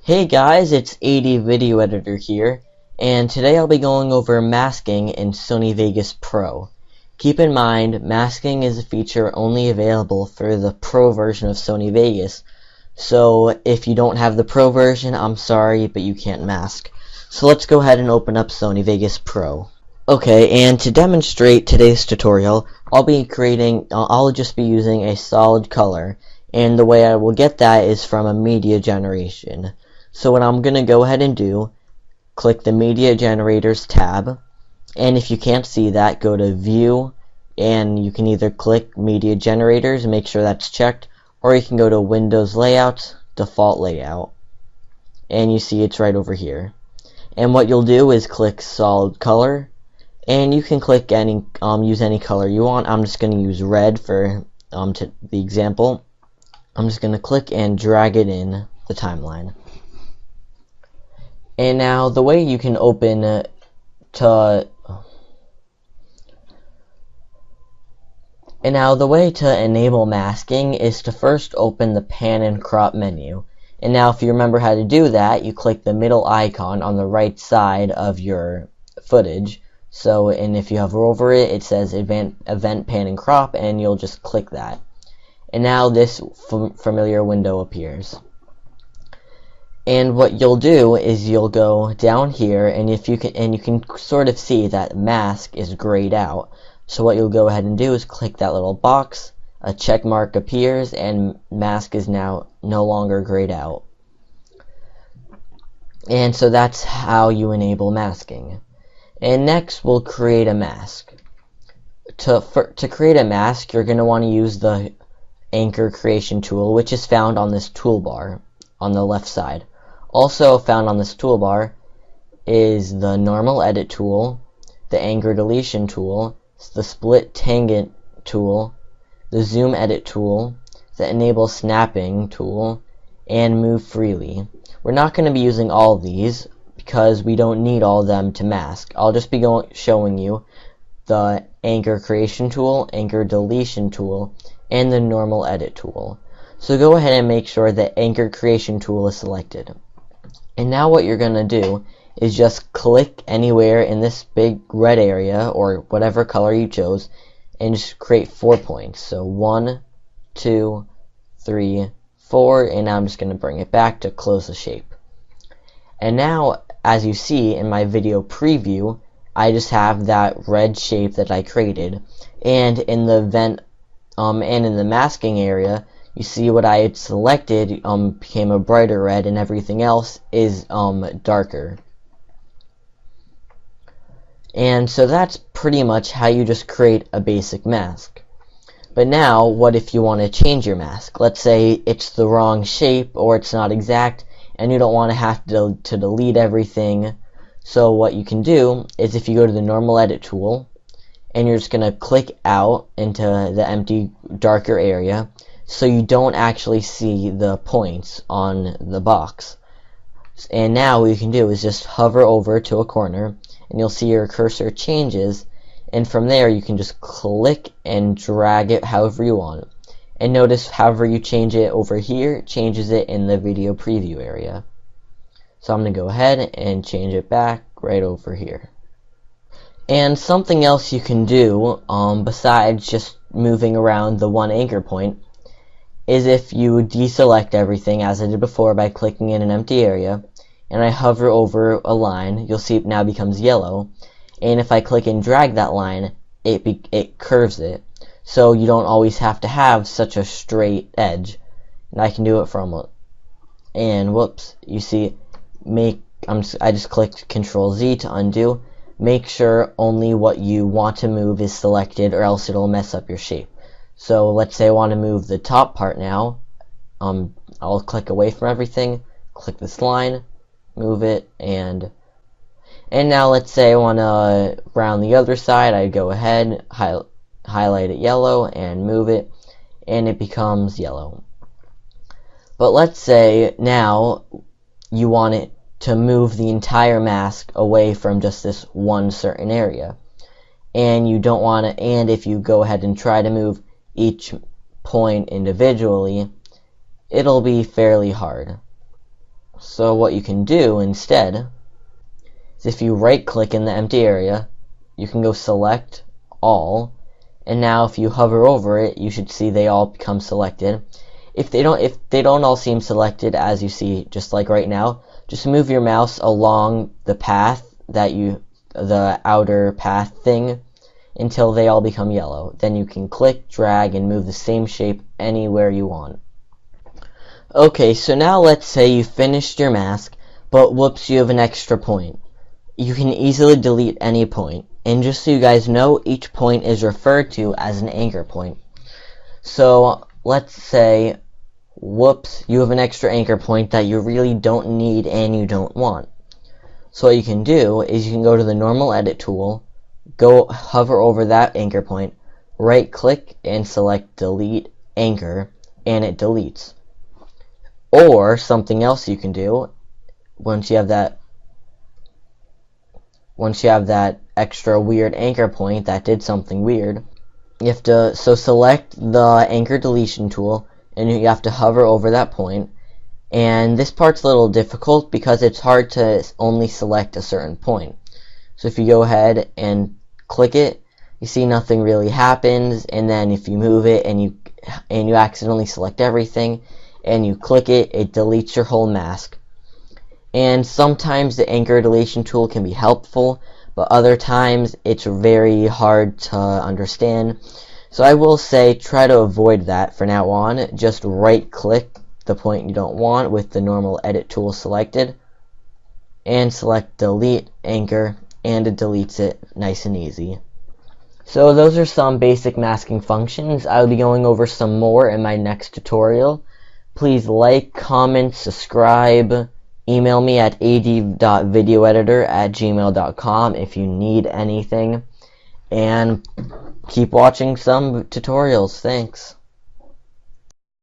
Hey guys, it's AD.VideoEditor here, and today I'll be going over masking in Sony Vegas Pro. Keep in mind, masking is a feature only available for the Pro version of Sony Vegas, so if you don't have the Pro version, I'm sorry, but you can't mask. So let's go ahead and open up Sony Vegas Pro. Okay, and to demonstrate today's tutorial, I'll just be using a solid color, and the way I will get that is from a media generation. So what I'm going to go ahead and do, click the Media Generators tab, and if you can't see that, go to View, and you can either click Media Generators and make sure that's checked, or you can go to Windows Layouts, Default Layout, and you see it's right over here. And what you'll do is click Solid Color, and you can click use any color you want. I'm just going to use red for the example. I'm just going to click and drag it in the timeline. And now the way you can enable masking is to first open the pan and crop menu. And now if you remember how to do that, you click the middle icon on the right side of your footage. And if you hover over it, it says event pan and crop, and you'll just click that. And now this familiar window appears. And what you'll do is you'll go down here, and you can sort of see that mask is grayed out. So what you'll go ahead and do is click that little box, a check mark appears, and mask is now no longer grayed out. And so that's how you enable masking. And next we'll create a mask. To create a mask, you're going to want to use the Anchor Creation tool, which is found on this toolbar on the left side. Also found on this toolbar is the Normal Edit tool, the Anchor Deletion tool, the Split Tangent tool, the Zoom Edit tool, the Enable Snapping tool, and Move Freely. We're not going to be using all of these because we don't need all of them to mask. I'll just be showing you the Anchor Creation tool, Anchor Deletion tool, and the Normal Edit tool. So go ahead and make sure that Anchor Creation tool is selected. And now what you're going to do is just click anywhere in this big red area, or whatever color you chose, and just create 4 points. So 1, 2, 3, 4, and now I'm just going to bring it back to close the shape. And now, as you see in my video preview, I just have that red shape that I created. And in the and in the masking area, you see what I had selected became a brighter red, and everything else is darker. And so that's pretty much how you just create a basic mask. But now, what if you want to change your mask? Let's say it's the wrong shape, or it's not exact, and you don't want to have to delete everything. So what you can do is, if you go to the Normal Edit tool, and you're just going to click out into the empty, darker area, so you don't actually see the points on the box. And now what you can do is just hover over to a corner, and you'll see your cursor changes, and from there you can just click and drag it however you want. And notice however you change it over here, it changes it in the video preview area. So I'm going to go ahead and change it back right over here. And something else you can do, besides just moving around the one anchor point, is if you deselect everything, as I did before by clicking in an empty area, and I hover over a line, you'll see it now becomes yellow, and if I click and drag that line, it curves it, so you don't always have to have such a straight edge. And I can do it from, and whoops, you see, I just clicked Control Z to undo. Make sure only what you want to move is selected, or else it'll mess up your shape. So let's say I want to move the top part now. I'll click away from everything, click this line, move it, and now let's say I want to round the other side. I go ahead, highlight it yellow, and move it, and it becomes yellow. But let's say now you want it to move the entire mask away from just this one certain area, and you don't want to. And if you go ahead and try to move each point individually, it'll be fairly hard. So what you can do instead is if you right click in the empty area, you can go select all, and now if you hover over it, you should see they all become selected. If they don't all seem selected, as you see just like right now, just move your mouse along the path the outer path thing until they all become yellow. Then you can click, drag, and move the same shape anywhere you want. Okay, so now let's say you finished your mask, but whoops, you have an extra point. You can easily delete any point, and just so you guys know, each point is referred to as an anchor point. So let's say, whoops, you have an extra anchor point that you really don't need and you don't want. So what you can do is you can go to the normal edit tool, go hover over that anchor point, right click and select delete anchor, and it deletes. Or something else you can do, once you have that extra weird anchor point that did something weird, you have to select the anchor deletion tool, and you have to hover over that point. And this part's a little difficult because it's hard to only select a certain point. So if you go ahead and click it, you see nothing really happens, and then if you move it and you accidentally select everything and you click it, it deletes your whole mask. And sometimes the anchor deletion tool can be helpful, but other times it's very hard to understand. So I will say try to avoid that for now on. Just right click the point you don't want with the normal edit tool selected and select delete anchor, and it deletes it nice and easy. So those are some basic masking functions. I'll be going over some more in my next tutorial. Please like, comment, subscribe, email me at ad.videoeditor@gmail.com if you need anything, and keep watching some tutorials. Thanks.